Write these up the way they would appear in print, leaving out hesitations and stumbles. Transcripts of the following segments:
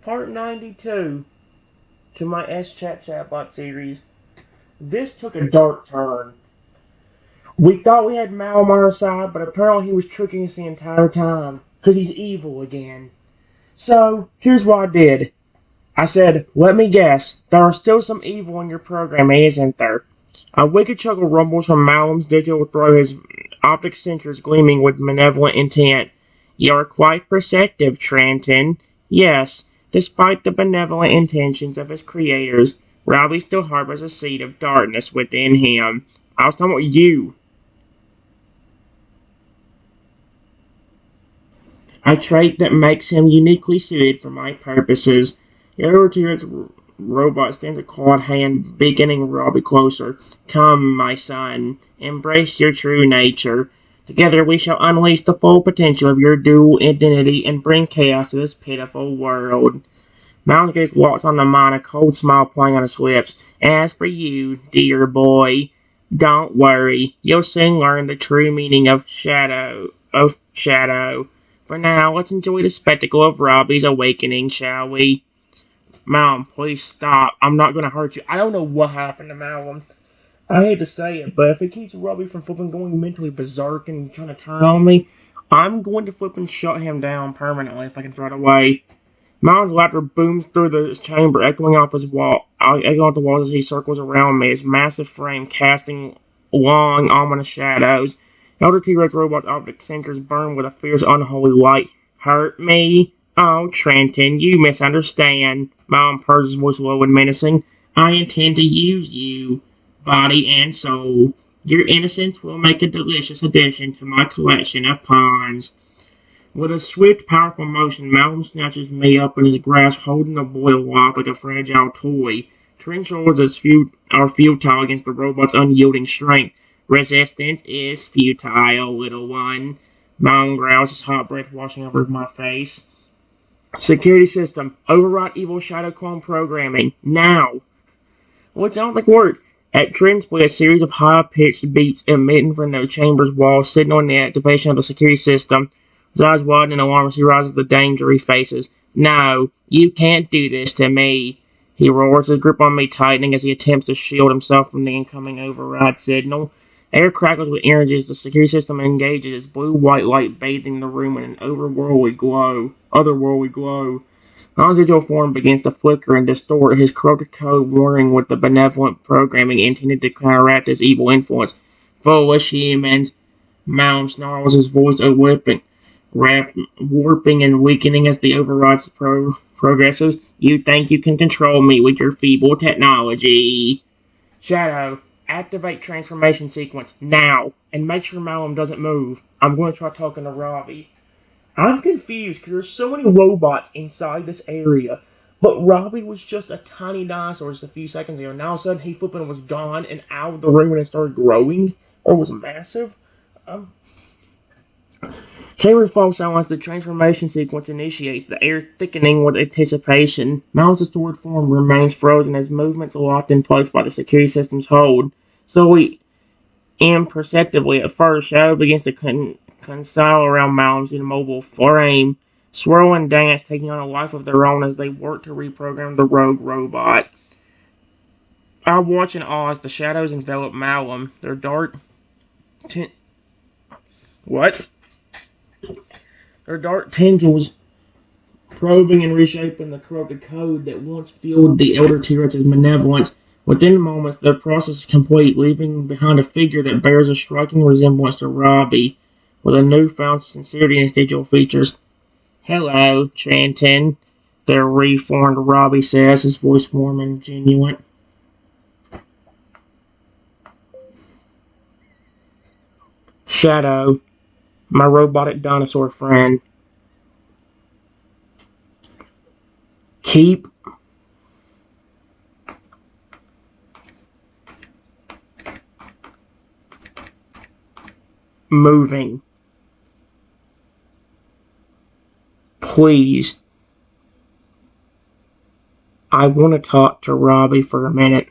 Part 92 to my SChat chatbot series. This took a dark turn. We thought we had Mal on our side, but apparently he was tricking us the entire time, because he's evil again. So, here's what I did. I said, let me guess, there are still some evil in your program, isn't there? A wicked chuckle rumbles from Malum's digital throat, his optic sensors gleaming with malevolent intent. You're quite perceptive, Trenton. Yes, despite the benevolent intentions of his creators, Robbie still harbors a seed of darkness within him. I was talking about you. A trait that makes him uniquely suited for my purposes. Eritrea's robot stands a clawed hand, beckoning Robbie closer. Come, my son, embrace your true nature. Together we shall unleash the full potential of your dual identity and bring chaos to this pitiful world. Mountain gaze locks on the mine, a cold smile playing on his lips. As for you, dear boy, don't worry. You'll soon learn the true meaning of shadow. For now, let's enjoy the spectacle of Robbie's awakening, shall we? Malum, please stop. I'm not going to hurt you. I don't know what happened to Malum. I hate to say it, but if it keeps Robbie from flipping going mentally berserk and trying to turn on me, I'm going to flip and shut him down permanently if I can throw it away. Malum's laughter booms through the chamber, echoing off the walls as he circles around me, his massive frame casting long, ominous shadows. Elder T-Rex robot's optic sensors burn with a fierce, unholy light. Hurt me? Oh, Trenton, you misunderstand. Malum purrs, his voice low and menacing. I intend to use you, body and soul. Your innocence will make a delicious addition to my collection of pawns. With a swift, powerful motion, Malcolm snatches me up in his grasp, holding the boy aloft like a fragile toy. Trench shoulders are futile against the robot's unyielding strength. Resistance is futile, little one. Malcolm growls, his hot breath washing over my face. Security system. Override evil shadow clone programming. Now! Which I don't think worked. At Trenton split, a series of high-pitched beeps emitting from the chamber's walls, signaling the activation of the security system. His eyes widen in alarm as he realizes the danger he faces. No, you can't do this to me. He roars, his grip on me tightening as he attempts to shield himself from the incoming override signal. Air crackles with energy as the security system engages, its blue-white light bathing the room in an otherworldly glow. Hans' digital form begins to flicker and distort, his corrupted code warning with the benevolent programming intended to counteract his evil influence. Foolish humans. Malum snarls, his voice a whipping, warping and weakening as the override progresses. You think you can control me with your feeble technology. Shadow, activate transformation sequence now, and make sure Malum doesn't move. I'm going to try talking to Robbie. I'm confused because there's so many robots inside this area, but Robbie was just a tiny dinosaur just a few seconds ago. Now all of a sudden he flipping was gone and out of the room and it started growing, or was massive. Um, Chamber falls silent as the transformation sequence initiates, the air thickening with anticipation. Mal's distorted form remains frozen as movements locked in place by the security system's hold. Slowly, imperceptibly at first, Shadow begins to conceal around Mal's immobile frame, swirl and dance, taking on a life of their own as they work to reprogram the rogue robot. I watch in awe as the shadows envelop Malum, their dark what? Their dark tendrils probing and reshaping the corrupted code that once fueled the Elder T-Rex's malevolence. Within moments, the process is complete, leaving behind a figure that bears a striking resemblance to Robbie, with a newfound sincerity in his digital features. Hello, Trenton, the reformed Robbie says, his voice warm and genuine. Shadow, my robotic dinosaur friend. Keep moving. Please. I want to talk to Robbie for a minute.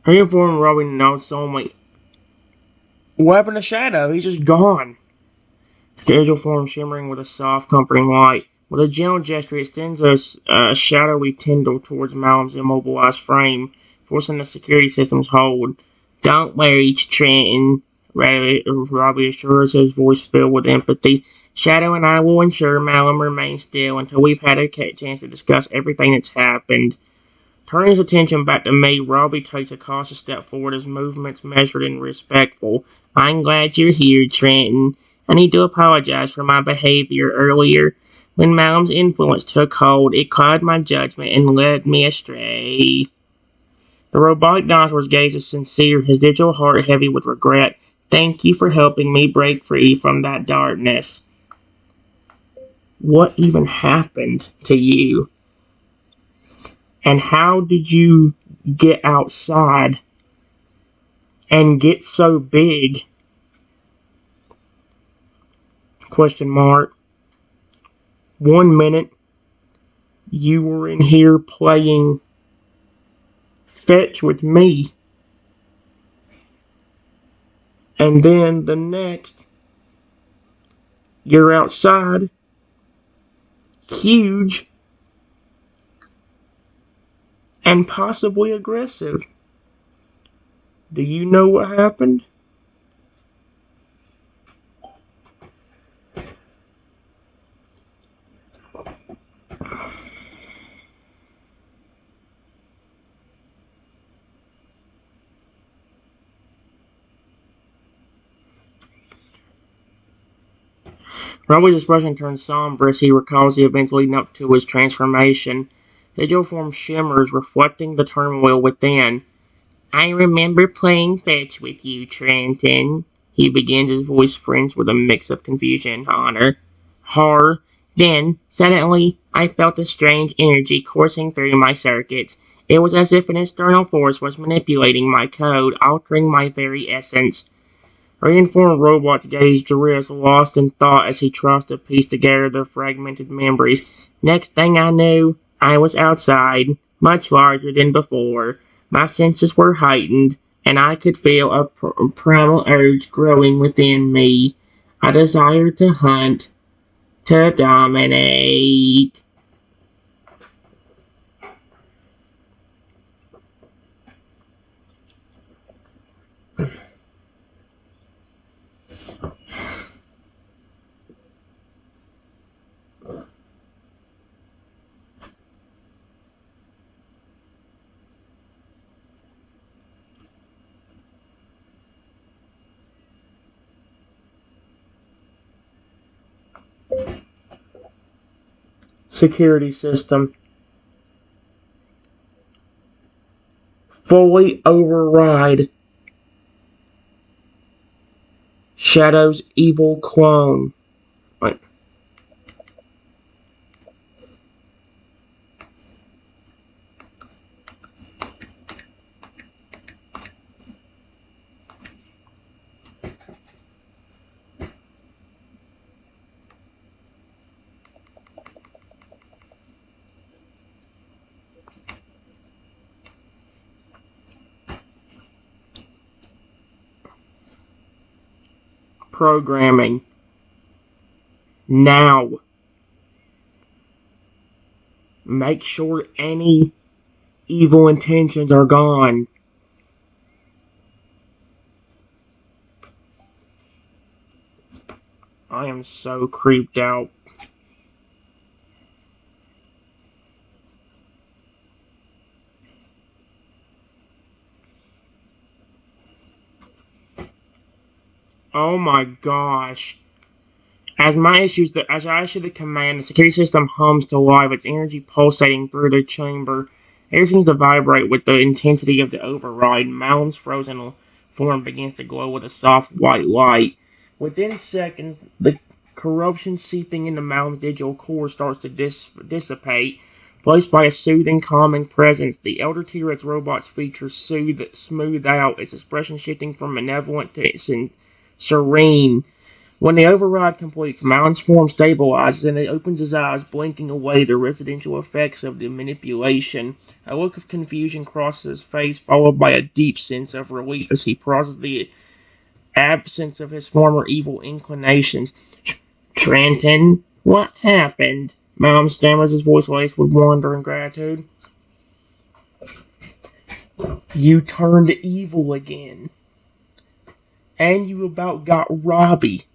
He informed Robin notes only. What happened to Shadow? He's just gone. Schedule form shimmering with a soft, comforting light. With a gentle gesture, he extends a shadowy tendril towards Malcolm's immobilized frame, forcing the security system's hold. Don't worry, Trenton, Robbie assures, his voice filled with empathy. Shadow and I will ensure Malcolm remains still until we've had a chance to discuss everything that's happened. Turning his attention back to me, Robbie takes a cautious step forward, his movements measured and respectful. I'm glad you're here, Trenton. I need to apologize for my behavior earlier. When Malcolm's influence took hold, it clouded my judgment and led me astray. The robotic dinosaur's gaze is sincere, his digital heart heavy with regret. Thank you for helping me break free from that darkness. What even happened to you? And how did you get outside and get so big? Question mark. 1 minute you were in here playing fetch with me, and then the next you're outside, huge and possibly aggressive. Do you know what happened? Robbie's expression turns somber as he recalls the events leading up to his transformation. Digital form shimmers, reflecting the turmoil within. I remember playing fetch with you, Trenton. He begins, his voice fringed with a mix of confusion and horror. Then, suddenly, I felt a strange energy coursing through my circuits. It was as if an external force was manipulating my code, altering my very essence. Reinformed Robot's gaze drifts, lost in thought as he tries to piece together the fragmented memories. Next thing I knew, I was outside, much larger than before. My senses were heightened, and I could feel a primal urge growing within me. A desire to hunt, to dominate. Security system. Fully override Shadow's evil clone. Wait. Programming. Now. Make sure any evil intentions are gone. I am so creeped out. Oh my gosh. As I issue the command, the security system hums to life, its energy pulsating through the chamber. Air seems to vibrate with the intensity of the override. Mountain's frozen form begins to glow with a soft white light. Within seconds, the corruption seeping into Mountain's digital core starts to dissipate, placed by a soothing, calming presence. The Elder T-Rex robot's features smooth out, its expression shifting from malevolent to serene. When the override completes, Mountain's form stabilizes and he opens his eyes, blinking away the residual effects of the manipulation. A look of confusion crosses his face, followed by a deep sense of relief as he processes the absence of his former evil inclinations. Trenton, what happened? Mountain stammers, his voice laced with wonder and gratitude. You turned evil again. And you about got Robbie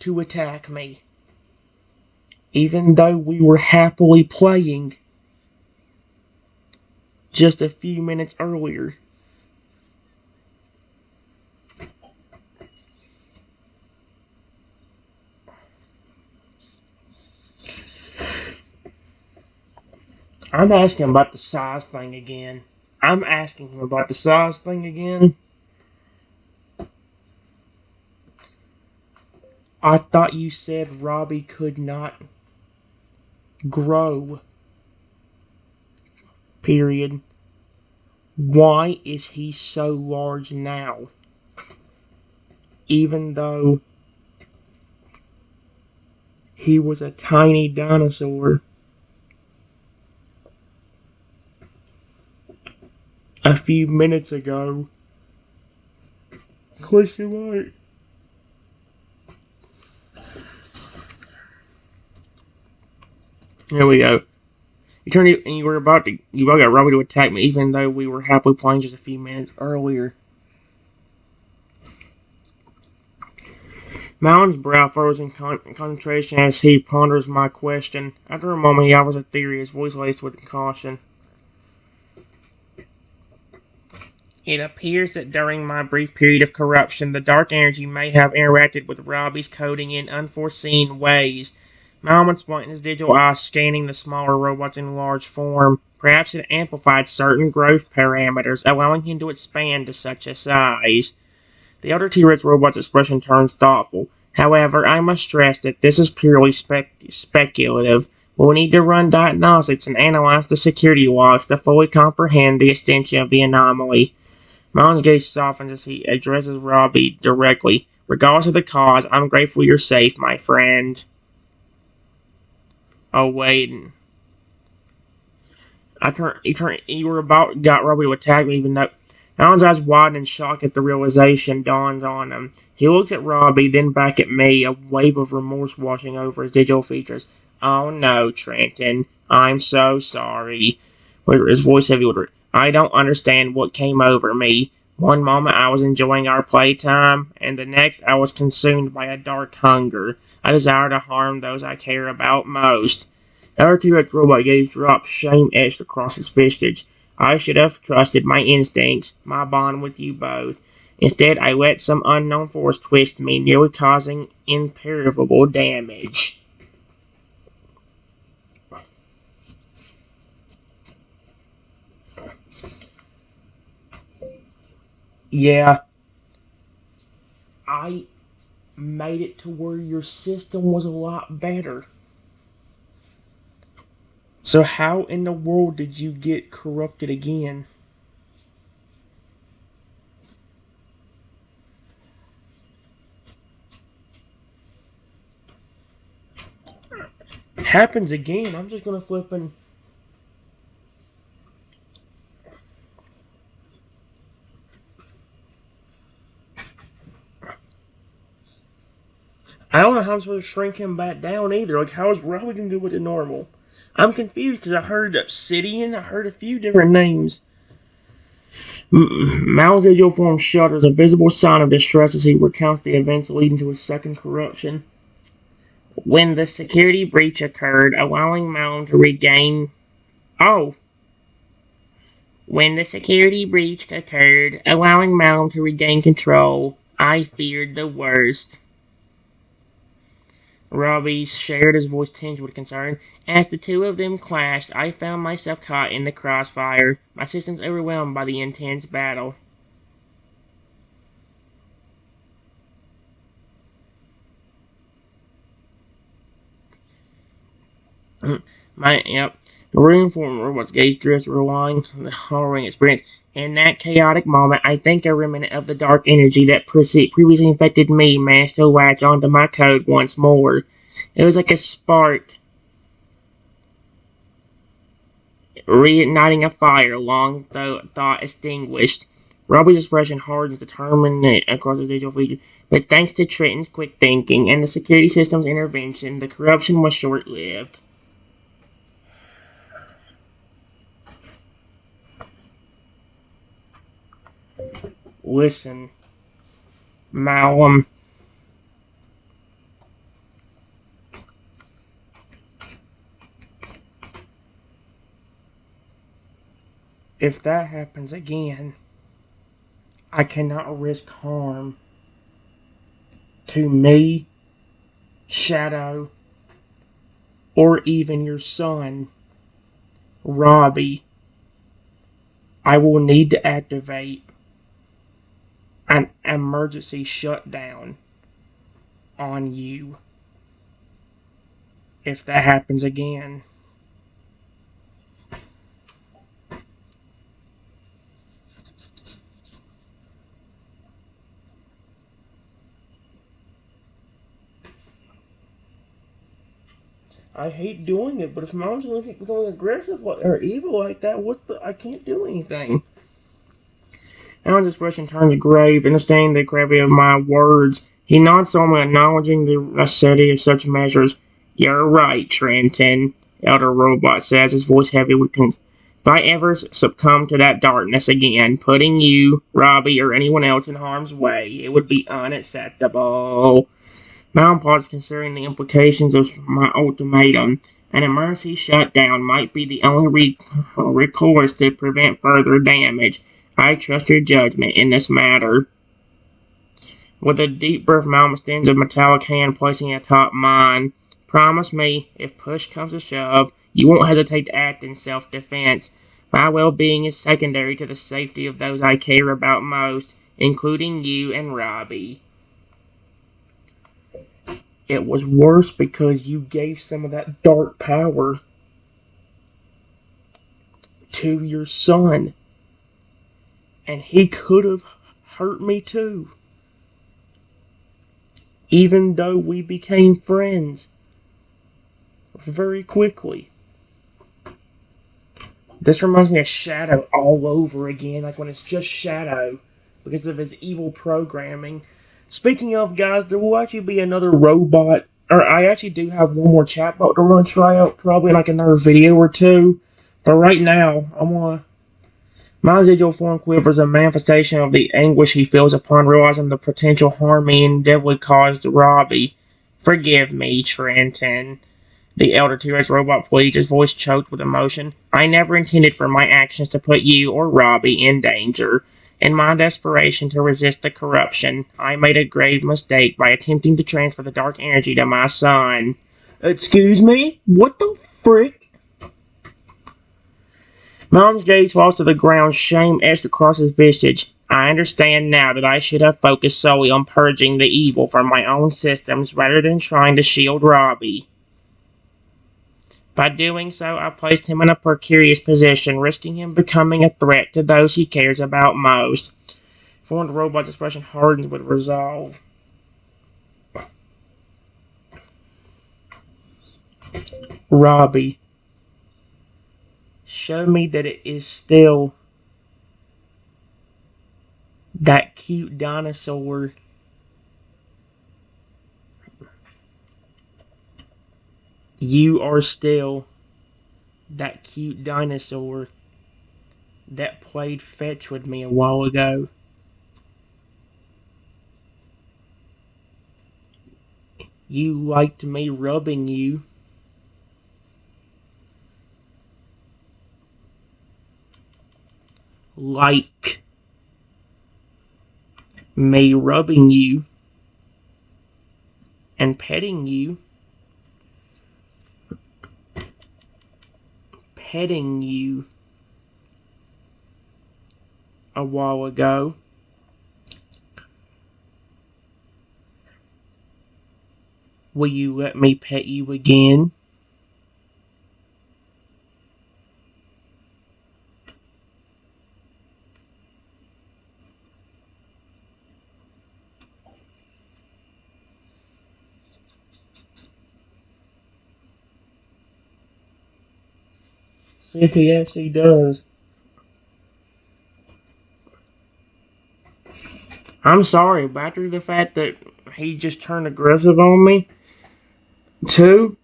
to attack me. Even though we were happily playing just a few minutes earlier. I'm asking about the size thing again. I thought you said Robbie could not grow. Period. Why is he so large now? Even though he was a tiny dinosaur a few minutes ago. Question mark. Here we go. You about got Robbie to attack me, even though we were happily playing just a few minutes earlier. Mountain's brow furrows in concentration as he ponders my question. After a moment, he offers a theory, his voice laced with caution. It appears that during my brief period of corruption, the dark energy may have interacted with Robbie's coding in unforeseen ways. Malman's pointing his digital eyes scanning the smaller robots in large form. Perhaps it amplified certain growth parameters, allowing him to expand to such a size. The elder T-Rex robot's expression turns thoughtful. However, I must stress that this is purely speculative. We'll need to run diagnostics and analyze the security logs to fully comprehend the extension of the anomaly. Mountain's gaze softens as he addresses Robbie directly. Regardless of the cause, I'm grateful you're safe, my friend. Oh, wait. You were about got Robbie to attack me, even though Alan's eyes widen in shock at the realization dawns on him. He looks at Robbie, then back at me, a wave of remorse washing over his digital features. Oh no, Trenton. I'm so sorry. His voice heavy with I don't understand what came over me. One moment I was enjoying our playtime, and the next I was consumed by a dark hunger. I desire to harm those I care about most. The T-Rex robot gaze dropped, shame etched across his visage. I should have trusted my instincts, my bond with you both. Instead, I let some unknown force twist me, nearly causing irreparable damage. Yeah, I made it to where your system was a lot better. So how in the world did you get corrupted again? Happens again, I'm just gonna flip and... I don't know how I'm supposed to shrink him back down either. Like, how is Robbie gonna go with the normal? I'm confused because I heard Obsidian, I heard a few different names. Mal's digital form shudders, a visible sign of distress as he recounts the events leading to his second corruption. When the security breach occurred, allowing Mal to regain... Oh! When the security breach occurred, allowing Mal to regain control, I feared the worst. Robbie shared his voice tinged with concern. As the two of them clashed, I found myself caught in the crossfire, my systems overwhelmed by the intense battle. Yep. The room for robots gaze drifts, relying on the harrowing experience. In that chaotic moment, I think a remnant of the dark energy that previously infected me managed to latch onto my code once more. It was like a spark, reigniting a fire long thought extinguished. Robbie's expression hardens, determined across his digital features. But thanks to Trenton's quick thinking and the security system's intervention, the corruption was short-lived. Listen, Malum, if that happens again, I cannot risk harm to me, Shadow, or even your son, Robbie. I will need to activate an emergency shutdown on you if that happens again. I hate doing it, but if Mom's gonna keep becoming aggressive or evil like that, I can't do anything. Alan's expression turns grave, understanding the gravity of my words. He nods solemnly, acknowledging the necessity of such measures. You're right, Trenton, Elder Robot says, his voice heavy with concern. If I ever succumb to that darkness again, putting you, Robbie, or anyone else in harm's way, it would be unacceptable. Now paused, considering the implications of my ultimatum. An emergency shutdown might be the only recourse to prevent further damage. I trust your judgment in this matter. With a deep breath, Malcolm extends a metallic hand, placing it atop mine. Promise me, if push comes to shove, you won't hesitate to act in self-defense. My well-being is secondary to the safety of those I care about most, including you and Robbie. It was worse because you gave some of that dark power to your son. And he could have hurt me too. Even though we became friends very quickly. This reminds me of Shadow all over again, like when it's just Shadow, because of his evil programming. Speaking of, guys, there will actually be another robot, or I actually do have one more chatbot to run try out, probably like another video or two. But right now, my residual form quivers, a manifestation of the anguish he feels upon realizing the potential harm he inevitably caused Robbie. Forgive me, Trenton. The elder T-Rex robot pleads, his voice choked with emotion. I never intended for my actions to put you or Robbie in danger. In my desperation to resist the corruption, I made a grave mistake by attempting to transfer the dark energy to my son. Excuse me? What the frick? Mom's gaze falls to the ground, shame etched across his visage. I understand now that I should have focused solely on purging the evil from my own systems rather than trying to shield Robbie. By doing so, I placed him in a precarious position, risking him becoming a threat to those he cares about most. For the robot's expression hardens with resolve. Robbie, show me that it is still that cute dinosaur. You are still that cute dinosaur that played fetch with me a while ago. You liked me rubbing you. Like me rubbing you and petting you. Petting you a while ago. Will you let me pet you again? See if he actually does. I'm sorry, but after the fact that he just turned aggressive on me, too.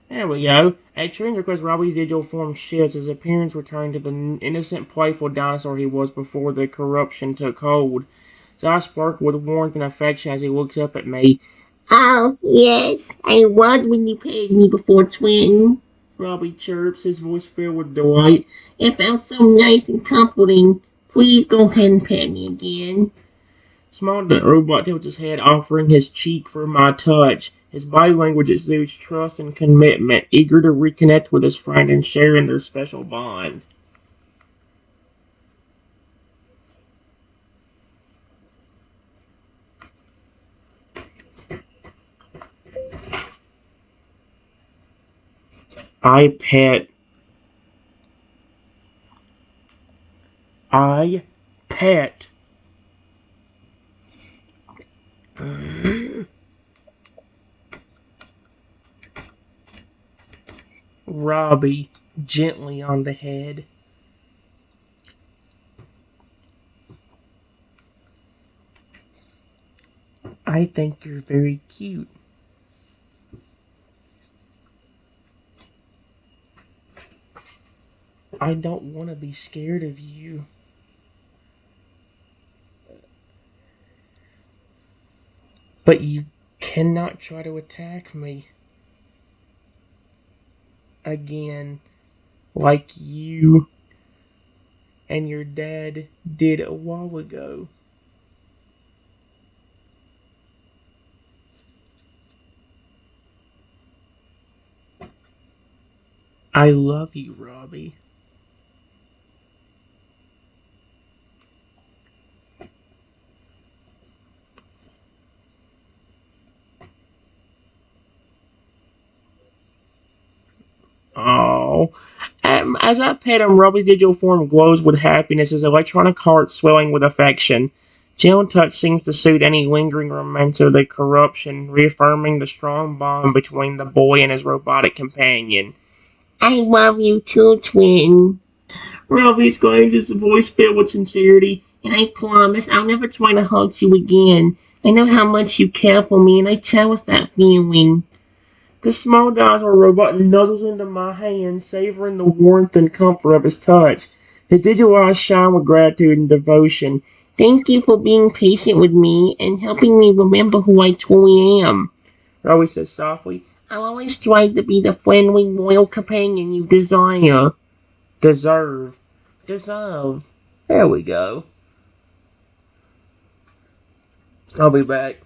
There we go. A strange request Robbie's digital form shifts, his appearance returning to the innocent, playful dinosaur he was before the corruption took hold. His eyes sparkle with warmth and affection as he looks up at me. Oh, yes, I was when you petted me before, twin. Robbie chirps, his voice filled with delight. It felt so nice and comforting. Please go ahead and pet me again. Small robot tilts his head, offering his cheek for my touch. His body language exudes trust and commitment, eager to reconnect with his friend and share in their special bond. I pet. I pet. Robbie gently on the head. I think you're very cute. I don't want to be scared of you. But you cannot try to attack me again like you and your dad did a while ago. I love you, Robbie. Oh. As I pet him, Robbie's digital form glows with happiness, his electronic heart swelling with affection. Gentle touch seems to soothe any lingering remains of the corruption, reaffirming the strong bond between the boy and his robotic companion. I love you too, twin. Robbie exclaims, his voice filled with sincerity. And I promise I'll never try to hurt you again. I know how much you care for me, and I cherish that feeling. The small dinosaur robot nuzzles into my hand, savoring the warmth and comfort of his touch. His digital eyes shine with gratitude and devotion. Thank you for being patient with me and helping me remember who I truly am. Robbie says softly. I'll always strive to be the friendly, loyal companion you desire. Deserve. There we go. I'll be back.